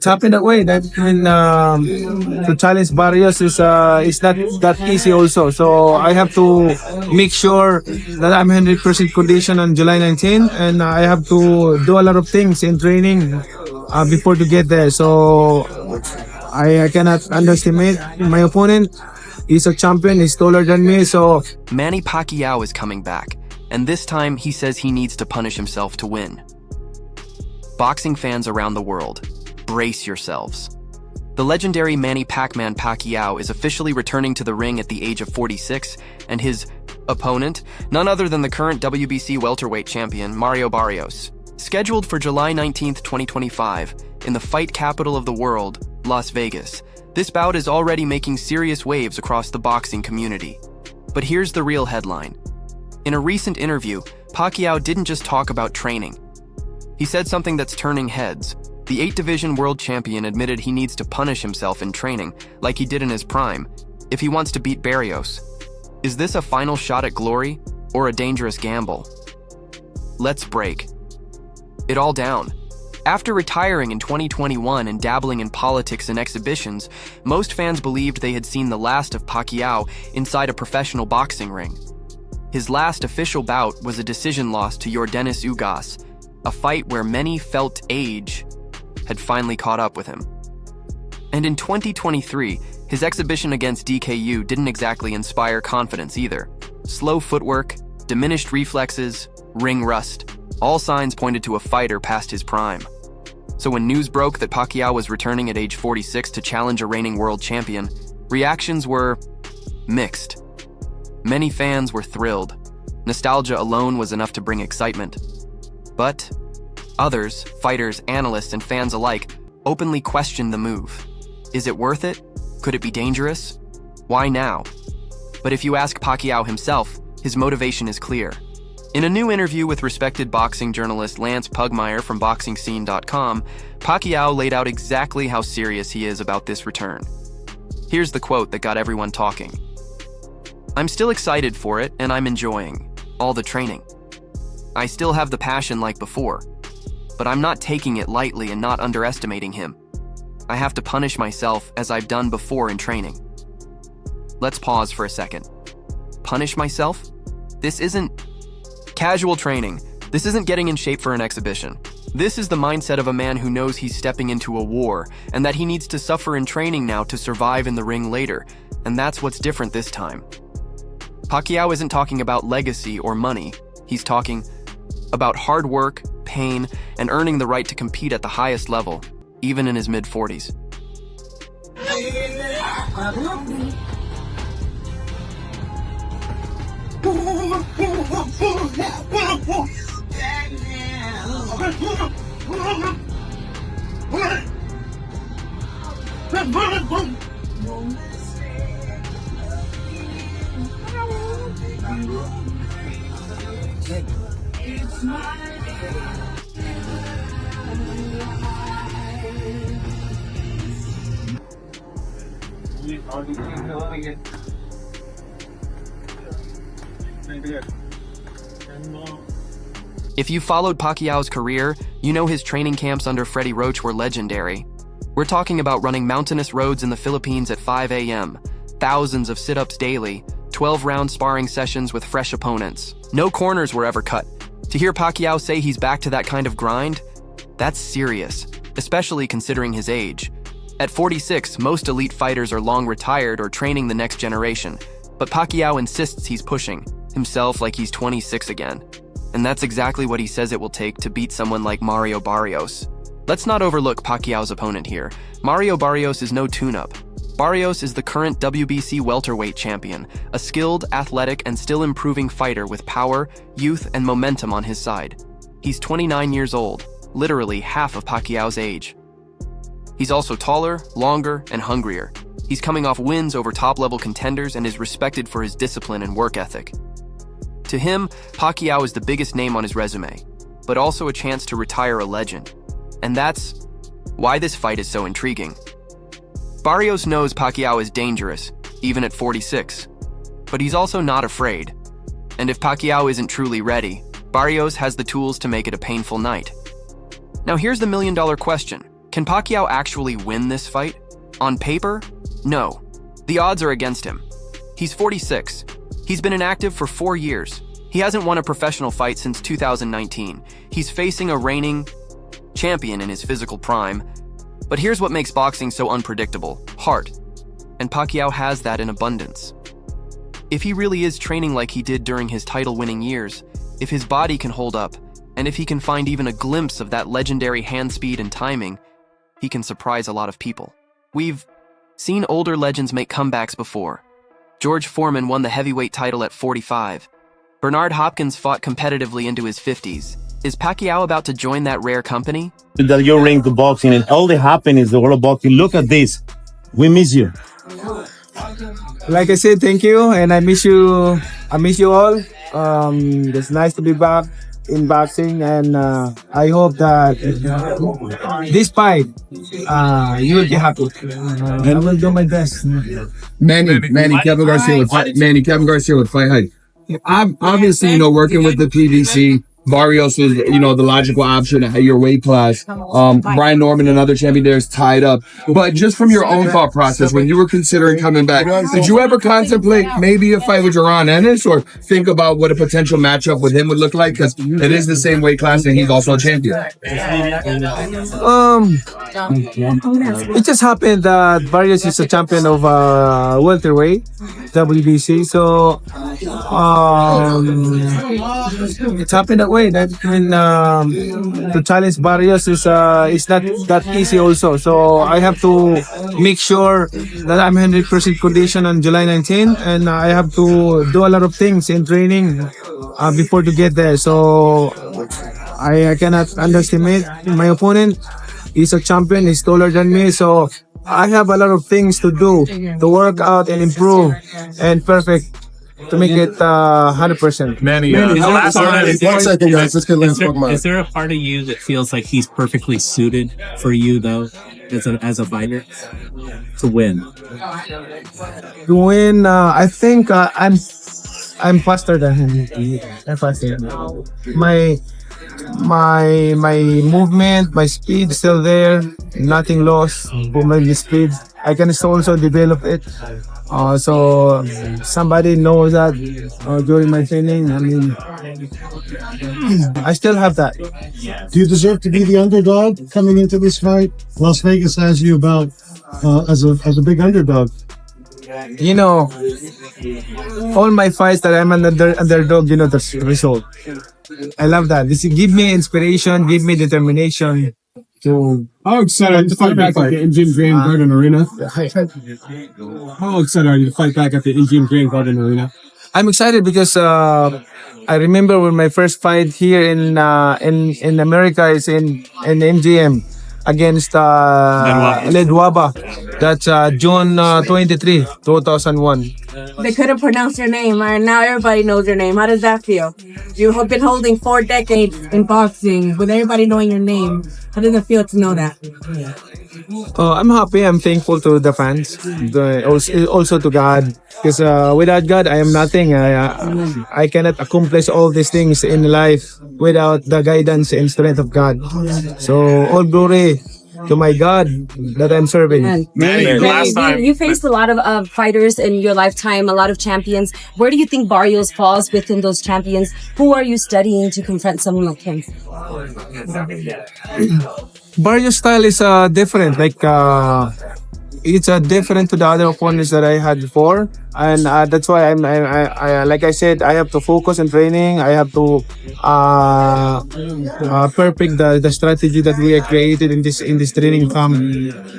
It's happened that way. That to challenge Barrios is not that easy also. So I have to make sure that I'm 100% condition on July 19, and I have to do a lot of things in training before to get there. So I cannot underestimate my opponent. He's a champion. He's taller than me. So Manny Pacquiao is coming back, and this time he says he needs to punish himself to win. Boxing fans around the world, brace yourselves. The legendary Manny "PacMan" Pacquiao is officially returning to the ring at the age of 46, and his opponent, none other than the current WBC welterweight champion, Mario Barrios. Scheduled for July 19, 2025, in the fight capital of the world, Las Vegas, this bout is already making serious waves across the boxing community. But here's the real headline. In a recent interview, Pacquiao didn't just talk about training. He said something that's turning heads. The 8-division world champion admitted he needs to punish himself in training, like he did in his prime, if he wants to beat Barrios. Is this a final shot at glory, or a dangerous gamble? Let's break it all down. After retiring in 2021 and dabbling in politics and exhibitions, most fans believed they had seen the last of Pacquiao inside a professional boxing ring. His last official bout was a decision loss to Yordenis Ugas, a fight where many felt age had finally caught up with him. And in 2023, his exhibition against DKU didn't exactly inspire confidence either. Slow footwork, diminished reflexes, ring rust, all signs pointed to a fighter past his prime. So when news broke that Pacquiao was returning at age 46 to challenge a reigning world champion, reactions were mixed. Many fans were thrilled. Nostalgia alone was enough to bring excitement. But others, fighters, analysts, and fans alike, openly questioned the move. Is it worth it? Could it be dangerous? Why now? But if you ask Pacquiao himself, his motivation is clear. In a new interview with respected boxing journalist Lance Pugmire from BoxingScene.com, Pacquiao laid out exactly how serious he is about this return. Here's the quote that got everyone talking. "I'm still excited for it, and I'm enjoying all the training. I still have the passion like before, but I'm not taking it lightly and not underestimating him. I have to punish myself as I've done before in training." Let's pause for a second. Punish myself? This isn't casual training. This isn't getting in shape for an exhibition. This is the mindset of a man who knows he's stepping into a war and that he needs to suffer in training now to survive in the ring later, and that's what's different this time. Pacquiao isn't talking about legacy or money. He's talking about hard work, pain, and earning the right to compete at the highest level, even in his mid-40s. If you followed Pacquiao's career, you know his training camps under Freddie Roach were legendary. We're talking about running mountainous roads in the Philippines at 5 a.m., thousands of sit-ups daily, 12-round sparring sessions with fresh opponents. No corners were ever cut. To hear Pacquiao say he's back to that kind of grind, that's serious, especially considering his age. At 46, most elite fighters are long retired or training the next generation, but Pacquiao insists he's pushing himself like he's 26 again. And that's exactly what he says it will take to beat someone like Mario Barrios. Let's not overlook Pacquiao's opponent here. Mario Barrios is no tune-up. Barrios is the current WBC welterweight champion, a skilled, athletic, and still improving fighter with power, youth, and momentum on his side. He's 29 years old, literally half of Pacquiao's age. He's also taller, longer, and hungrier. He's coming off wins over top-level contenders and is respected for his discipline and work ethic. To him, Pacquiao is the biggest name on his resume, but also a chance to retire a legend. And that's why this fight is so intriguing. Barrios knows Pacquiao is dangerous, even at 46, but he's also not afraid. And if Pacquiao isn't truly ready, Barrios has the tools to make it a painful night. Now here's the million-dollar question. Can Pacquiao actually win this fight? On paper, no. The odds are against him. He's 46. He's been inactive for 4 years. He hasn't won a professional fight since 2019. He's facing a reigning champion in his physical prime. But here's what makes boxing so unpredictable: heart. And Pacquiao has that in abundance. If he really is training like he did during his title-winning years, if his body can hold up, and if he can find even a glimpse of that legendary hand speed and timing, he can surprise a lot of people. We've seen older legends make comebacks before. George Foreman won the heavyweight title at 45. Bernard Hopkins fought competitively into his 50s. Is Pacquiao about to join that rare company? That you're into boxing and all that happened is the world of boxing. Look at this. We miss you. Like I said, thank you, and I miss you. I miss you all. It's nice to be back in boxing, and I hope that this fight, you will be happy. I will do my best. Manny, Kevin Garcia with Fight Hype. Obviously, working with the PDC, Barrios was, the logical option at your weight class. Brian Norman, another champion there, is tied up. But just from your own thought process, when you were considering coming back, did you ever contemplate maybe a fight with Jaron Ennis, or think about what a potential matchup with him would look like? Because it is the same weight class and he's also a champion. It just happened that Barrios is a champion of welterweight, WBC. So it happened that way. That to challenge Barrios is not that easy also. So I have to make sure that I'm 100% condition on July 19, and I have to do a lot of things in training before to get there. So I cannot underestimate my opponent. He's a champion. He's taller than me. So I have a lot of things to do to work out and improve and perfect to make it 100%. Manny, One second, guys. Let's get Lance talking about Is there a part of you that feels like he's perfectly suited for you, though, as a fighter, to win? To win, I think I'm faster than him. I'm faster. My movement, my speed is still there. Nothing lost for my speed. I can also develop it. So somebody knows that during my training. I mean, I still have that. Do you deserve to be the underdog coming into this fight? Las Vegas has you about as a big underdog. All my fights that I'm an underdog, the result. I love that. This give me inspiration, give me determination to. How excited are you to fight back at the Indian Grand Garden Arena? How excited are you to fight back at the Indian Grand Garden Arena? I'm excited because I remember when my first fight here in America is in MGM against Ledwaba. That's June 23, 2001. They couldn't pronounce your name, and now everybody knows your name. How does that feel? You've been holding 4 decades in boxing with everybody knowing your name. How does it feel to know that? I'm happy. I'm thankful to the fans, also to God, because without God, I am nothing. I cannot accomplish all these things in life without the guidance and strength of God. So all glory to my God that I'm serving. Manny, you faced a lot of fighters in your lifetime, a lot of champions. Where do you think Barrios falls within those champions? Who are you studying to confront someone like him? Barrios' style is different. It's different to the other opponents that I had before, and that's why I like I said, I have to focus on training. I have to perfect the strategy that we have created in this training camp.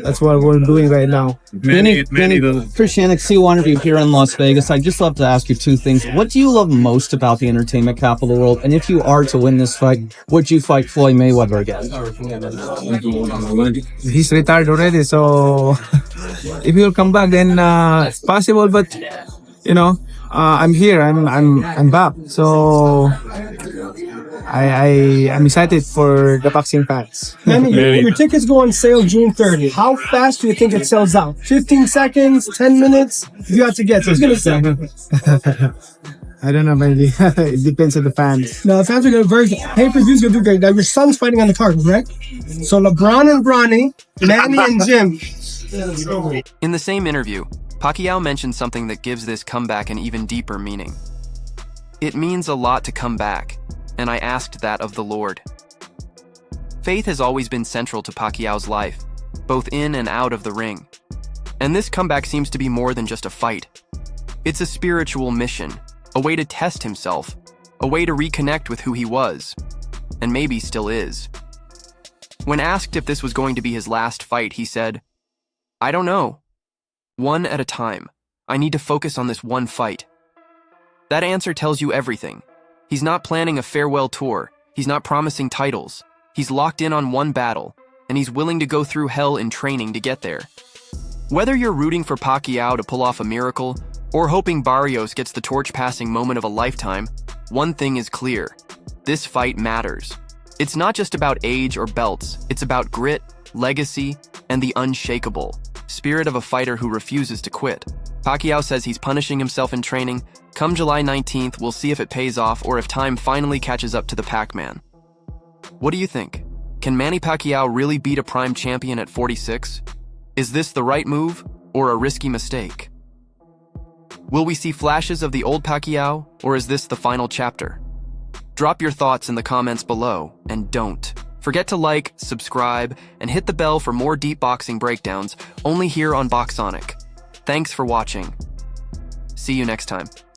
That's what we're doing right now. Manny, Christian, C1 of you here in Las Vegas. I'd just love to ask you 2 things. What do you love most about the entertainment capital of the world? And if you are to win this fight, would you fight Floyd Mayweather again? He's retired already, so if he'll come back, then it's possible. But I'm here. I'm back. So I'm excited for the boxing fans. Manny, your tickets go on sale June 30th. How fast do you think it sells out? 15 seconds, 10 minutes? You have to get. So it's gonna sell. I don't know, maybe. It depends on the fans. No, the fans are gonna very pay-per-view's gonna do great. Now your son's fighting on the card, correct? So LeBron and Bronny, Manny and Jim. In the same interview, Pacquiao mentioned something that gives this comeback an even deeper meaning. It means a lot to come back, and I asked that of the Lord. Faith has always been central to Pacquiao's life, both in and out of the ring. And this comeback seems to be more than just a fight. It's a spiritual mission, a way to test himself, a way to reconnect with who he was, and maybe still is. When asked if this was going to be his last fight, he said, "I don't know. One at a time. I need to focus on this one fight." That answer tells you everything. He's not planning a farewell tour. He's not promising titles. He's locked in on one battle, and he's willing to go through hell in training to get there. Whether you're rooting for Pacquiao to pull off a miracle, or hoping Barrios gets the torch-passing moment of a lifetime, one thing is clear. This fight matters. It's not just about age or belts. It's about grit, legacy, and the unshakable spirit of a fighter who refuses to quit. Pacquiao says he's punishing himself in training. Come July 19th, we'll see if it pays off or if time finally catches up to the PacMan. What do you think? Can Manny Pacquiao really beat a prime champion at 46? Is this the right move or a risky mistake? Will we see flashes of the old Pacquiao, or is this the final chapter? Drop your thoughts in the comments below, and don't forget to like, subscribe, and hit the bell for more deep boxing breakdowns only here on Boxonic. Thanks for watching. See you next time.